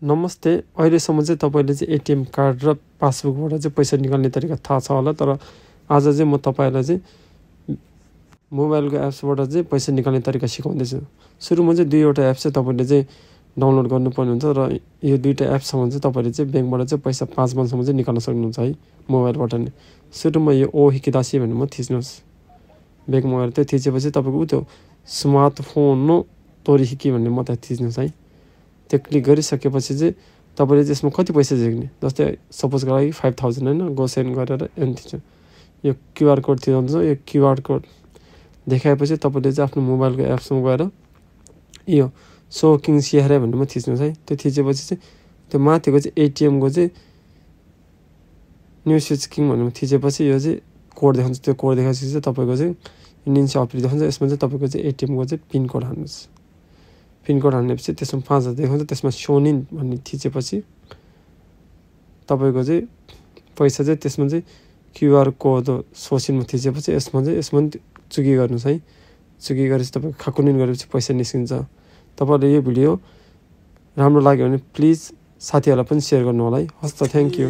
नमस्ते, अहिलेसम्म चाहिँ तपाईँले चाहिँ एटिएम कार्ड र पासबुकबाट चाहिँ पैसा निकाल्ने तरिका थाहा छ होला, तर आज चाहिँ म तपाईँलाई चाहिँ मोबाइलको एप्सबाट चाहिँ पैसा निकाल्ने तरिका सिकाउँदैछु। सुरुमा चाहिँ दुईवटा एप्स चाहिँ तपाईँले चाहिँ डाउनलोड गर्नुपर्ने हुन्छ र यो दुईवटा एप्ससँग चाहिँ तपाईँले चाहिँ ब्याङ्कबाट चाहिँ पैसा 5 मनसम्म चाहिँ निकाल्न सक्नुहुन्छ है, मोबाइलबाट नै। सुरुमा यो ओ हिकिदासी भन्ने म थिच्नुहोस्, ब्याङ्कमा गएर त्यो थिचेपछि तपाईँको त्यो स्मार्टफोन तोरी हिकी भन्ने म त्यहाँ थिच्नुहोस् है। त्यो क्लिक गरिसकेपछि चाहिँ तपाईँले त्यसमा कति पैसा झिक्ने, जस्तै सपोजको लागि 5000 होइन, गो सेन्ड गरेर एन्ड थिच्छ। यो क्युआर कोड थिच्नुहुन्छ, यो क्युआर कोड देखाएपछि तपाईँले चाहिँ आफ्नो मोबाइलको एप्समा गएर यो सो किङ सिआरआई भन्नेमा थिच्नुहोस् है। त्यो थिचेपछि चाहिँ त्यो माथिको चाहिँ एटिएमको चाहिँ न्यू स्विच किङ भन्नेमा थिचेपछि यो चाहिँ कोड देखाउँछ। त्यो कोड देखाएपछि चाहिँ तपाईँको चाहिँ इन्डियन अप्री देखाउँछ। यसमा चाहिँ तपाईँको चाहिँ एटिएमको चाहिँ पिनकोड हाल्नुहोस्। पिनकोड हाल्नेपछि त्यसमा 5000 देखाउँछ। त्यसमा सोनिन भन्ने थिचेपछि तपाईँको चाहिँ पैसा चाहिँ त्यसमा चाहिँ क्युआर कोड सोसिनमा थिचेपछि यसमा पनि चुकी गर्नुहोस् है। चुकी गरेपछि तपाईँको खाकुनिन गरेपछि पैसा निस्किन्छ। तपाईँले यो भिडियो राम्रो लाग्यो भने प्लिज साथीहरूलाई पनि सेयर गर्नु होला है। हस् त, थ्याङ्क यू।